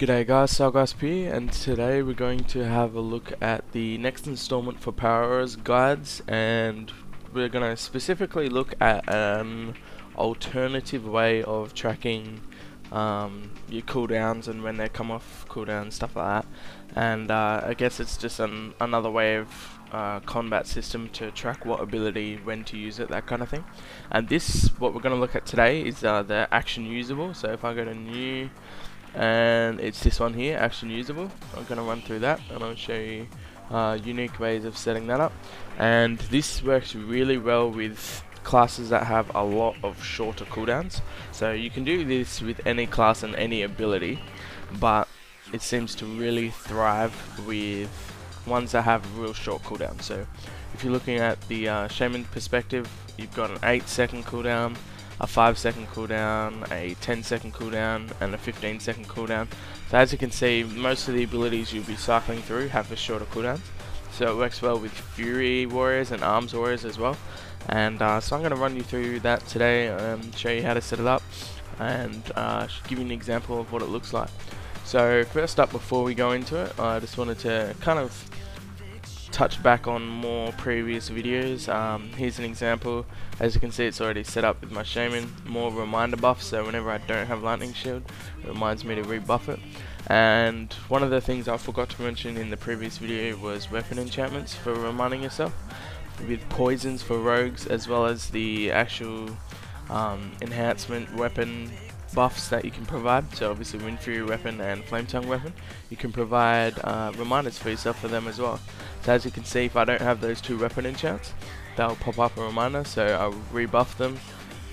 G'day guys, Salgasp here, and today we're going to have a look at the next installment for Power's guides, and we're going to specifically look at an alternative way of tracking your cooldowns and when they come off cooldown, stuff like that. And I guess it's just another way of combat system to track what ability, when to use it, that kind of thing. And what we're going to look at today is the action usable. So if I go to new, and it's this one here, action usable. I'm going to run through that and I'll show you unique ways of setting that up. And this works really well with classes that have a lot of shorter cooldowns. So you can do this with any class and any ability, but it seems to really thrive with ones that have real short cooldown. So if you're looking at the Shaman perspective, you've got an 8-second cooldown, a 5-second cooldown, a 10-second cooldown, and a 15-second cooldown. So as you can see, most of the abilities you'll be cycling through have the shorter cooldowns. So it works well with Fury Warriors and Arms Warriors as well. And so I'm going to run you through that today and show you how to set it up and give you an example of what it looks like. So first up, before we go into it, I just wanted to kind of touch back on more previous videos. Here's an example. As you can see, it's already set up with my Shaman, more reminder buff, so whenever I don't have Lightning Shield, it reminds me to rebuff it. And one of the things I forgot to mention in the previous video was weapon enchantments for reminding yourself, with poisons for rogues, as well as the actual enhancement weapon buffs that you can provide. So obviously Wind Fury weapon and Flame Tongue weapon, you can provide reminders for yourself for them as well. So as you can see, if I don't have those two weapon enchants, they'll pop up a reminder, so I'll rebuff them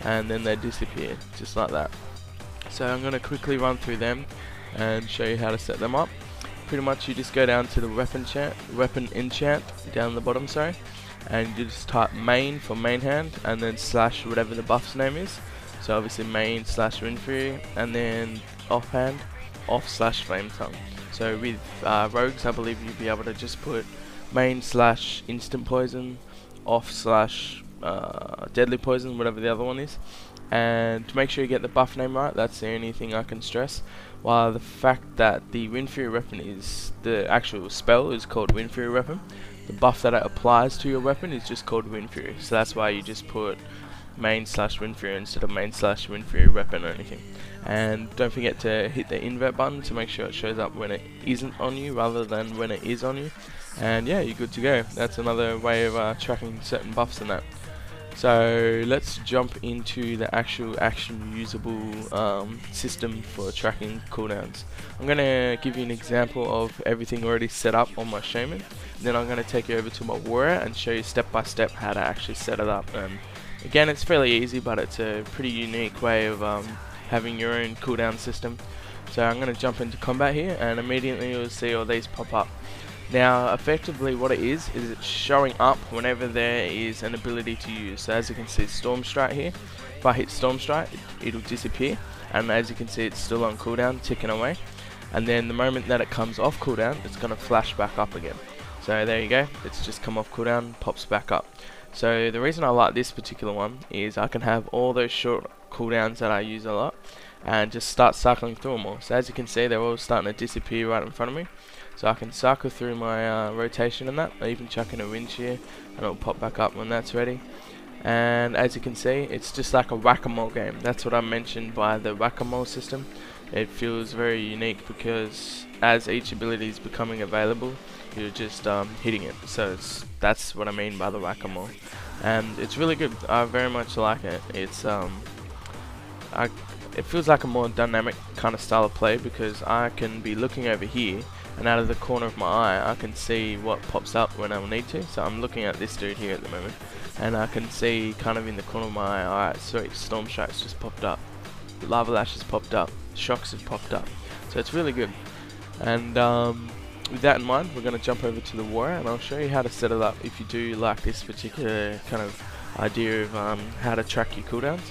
and then they disappear, just like that. So I'm going to quickly run through them and show you how to set them up. Pretty much you just go down to the weapon enchant down the bottom, sorry, and you just type main for main hand and then slash whatever the buff's name is. So obviously main slash Wind Fury, and then offhand off slash Flame Tongue. So with rogues, I believe you'd be able to just put main slash instant poison, off slash deadly poison, whatever the other one is. And to make sure you get the buff name right, that's the only thing I can stress. While the fact that the Wind Fury weapon is, the actual spell is called Wind Fury weapon, the buff that it applies to your weapon is just called Wind Fury. So that's why you just put main slash Wind Fury instead of main slash Wind Fury weapon or anything. And don't forget to hit the invert button to make sure it shows up when it isn't on you rather than when it is on you. And yeah, you're good to go. That's another way of tracking certain buffs and that. So let's jump into the actual action usable system for tracking cooldowns. I'm going to give you an example of everything already set up on my Shaman. Then I'm going to take you over to my Warrior and show you step by step how to actually set it up. Again, it's fairly easy, but it's a pretty unique way of having your own cooldown system. So I'm going to jump into combat here, and immediately you'll see all these pop up. Now effectively what it is it's showing up whenever there is an ability to use. So as you can see, Storm Strike here, if I hit Storm Strike, it'll disappear, and as you can see, it's still on cooldown, ticking away. And then the moment that it comes off cooldown, it's going to flash back up again. So there you go, it's just come off cooldown, pops back up. So the reason I like this particular one is I can have all those short cooldowns that I use a lot and just start cycling through them all. So as you can see, they're all starting to disappear right in front of me. So I can cycle through my rotation and that. I even chuck in a Wind Shear and it'll pop back up when that's ready. And as you can see, it's just like a whack-a-mole game. That's what I mentioned by the whack-a-mole system. It feels very unique because as each ability is becoming available, you're just hitting it. So that's what I mean by the whack-a-mole. And it's really good. I very much like it. It's it feels like a more dynamic kind of style of play because I can be looking over here, and out of the corner of my eye I can see what pops up when I need to. So I'm looking at this dude here at the moment, and I can see kind of in the corner of my eye, alright, sorry, Storm Strikes just popped up, Lava Lash has popped up, Shocks have popped up. So it's really good. And with that in mind, we're going to jump over to the Warrior, and I'll show you how to set it up if you do like this particular kind of idea of how to track your cooldowns.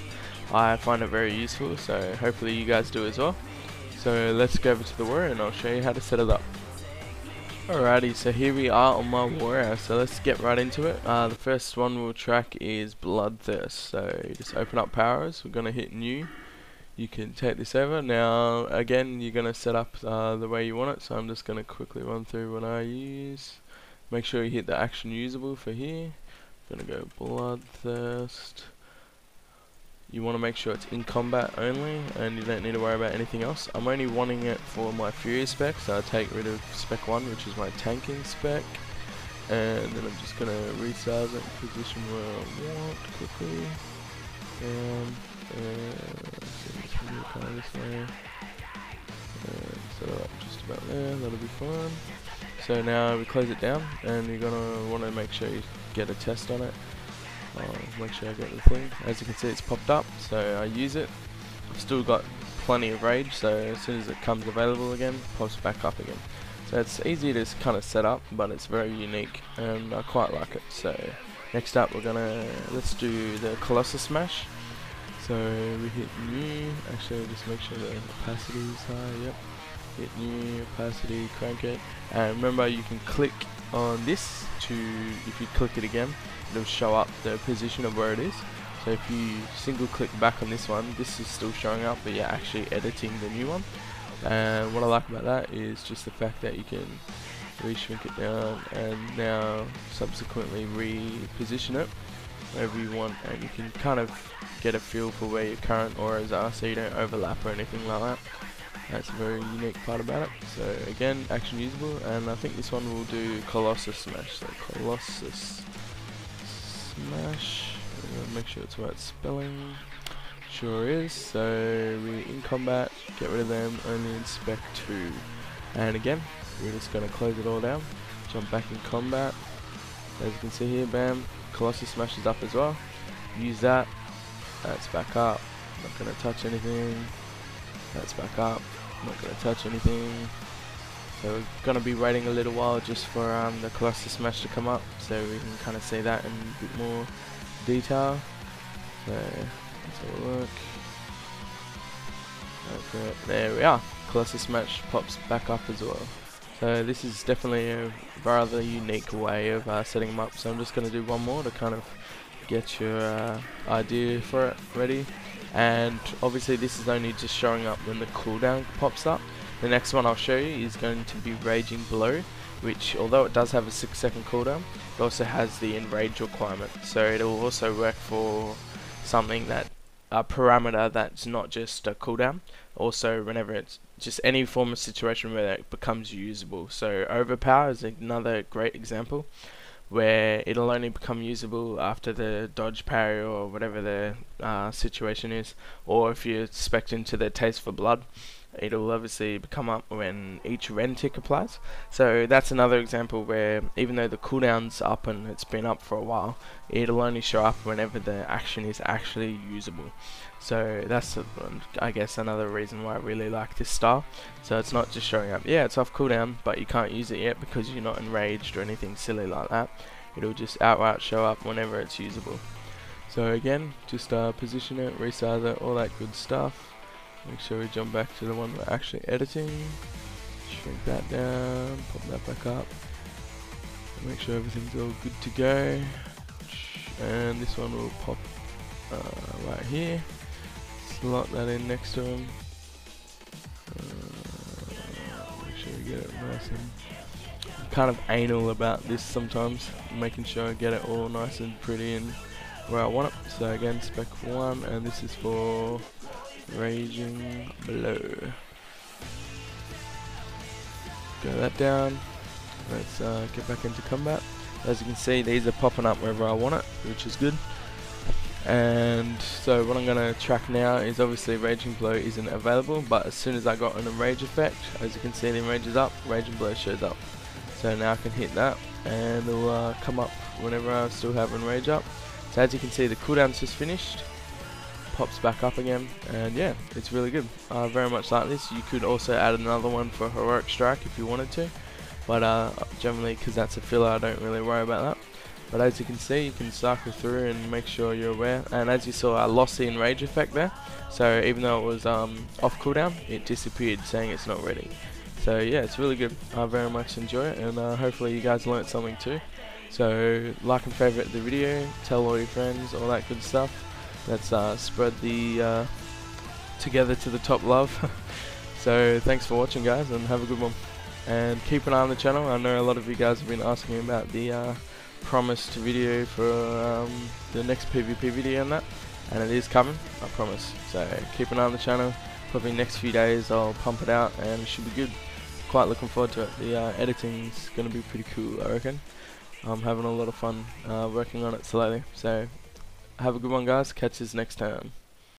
I find it very useful, so hopefully you guys do as well. So let's go over to the Warrior and I'll show you how to set it up. Alrighty, so here we are on my Warrior, so let's get right into it. The first one we'll track is Bloodthirst. So you just open up powers, we're going to hit new, you can take this over. Now again, you're gonna set up the way you want it, so I'm just gonna quickly run through what I use. Make sure you hit the action usable for here. Gonna go bloodthirst. You want to make sure it's in combat only, and you don't need to worry about anything else. I'm only wanting it for my Fury spec, so I'll take rid of spec 1, which is my tanking spec. And then I'm just going to resize it, position where I want quickly. And kind of this way. And set it up just about there, that'll be fine. So now we close it down, and you're going to want to make sure you get a test on it. I'll make sure I get the thing. As you can see, it's popped up, so I use it. I've still got plenty of rage, so as soon as it comes available again, it pops back up again. So it's easy to kind of set up, but it's very unique, and I quite like it. So next up, let's do the Colossus Smash. So we hit new. Actually, just make sure the opacity is high. Yep. Hit new opacity, crank it, and remember you can click on this to, if you click it again, it'll show up the position of where it is. So if you single click back on this one, this is still showing up, but you're actually editing the new one. And what I like about that is just the fact that you can re-shrink it down and now subsequently reposition it wherever you want, and you can kind of get a feel for where your current auras are, so you don't overlap or anything like that. That's a very unique part about it. So again, action usable, and I think this one will do Colossus Smash. So Colossus Smash. Make sure it's right spelling. Sure is. So we in combat, get rid of them, only inspect 2. And again, we're just going to close it all down. Jump back in combat. As you can see here, bam, Colossus Smash is up as well. Use that. That's back up. Not going to touch anything. That's back up. Not going to touch anything. So we're going to be waiting a little while just for the Colossus Smash to come up, so we can kind of see that in a bit more detail. So let's have a look. Okay, there we are. Colossus Smash pops back up as well. So this is definitely a rather unique way of setting them up. So I'm just going to do one more to kind of get your idea for it ready. And obviously this is only just showing up when the cooldown pops up. The next one I'll show you is going to be Raging Blow, which although it does have a 6-second cooldown, it also has the enrage requirement. So it will also work for something that, a parameter that's not just a cooldown, also whenever it's just any form of situation where it becomes usable. So Overpower is another great example, where it'll only become usable after the dodge parry or whatever the situation is, or if you spec into the Taste for Blood, it'll obviously come up when each Ren tick applies. So that's another example where even though the cooldown's up and it's been up for a while, it'll only show up whenever the action is actually usable. So that's I guess another reason why I really like this style. So it's not just showing up, yeah, it's off cooldown, but you can't use it yet because you're not enraged or anything silly like that. It'll just outright show up whenever it's usable. So again, just position it, resize it, all that good stuff. Make sure we jump back to the one we're actually editing. Shrink that down, pop that back up. Make sure everything's all good to go. And this one will pop right here. Slot that in next to him. Make sure we get it nice and... I'm kind of anal about this sometimes, making sure I get it all nice and pretty and where I want it. So again, spec 1, and this is for Raging Blow. Go that down. Let's get back into combat. As you can see, these are popping up wherever I want it, which is good. And so what I'm going to track now is obviously Raging Blow isn't available, but as soon as I got an enrage effect, as you can see, the enrage is up, Raging Blow shows up. So now I can hit that and it'll come up whenever I still have enrage up. So as you can see, the cooldown's just finished, pops back up again, and yeah, it's really good. I very much like this. You could also add another one for Heroic Strike if you wanted to, but generally, because that's a filler, I don't really worry about that. But as you can see, you can cycle through and make sure you're aware. And as you saw, I lost the enrage effect there, so even though it was off cooldown, it disappeared, saying it's not ready. So yeah, it's really good. I very much enjoy it, and hopefully you guys learnt something too. So like and favourite the video, tell all your friends, all that good stuff. Let's spread the together to the top, love. So thanks for watching, guys, and have a good one. And keep an eye on the channel. I know a lot of you guys have been asking about the promised video for the next PvP video and that, and it is coming, I promise. So keep an eye on the channel. Probably next few days I'll pump it out, and it should be good. Quite looking forward to it. The editing's gonna be pretty cool, I reckon. I'm having a lot of fun working on it slowly. So have a good one, guys. Catch us next time.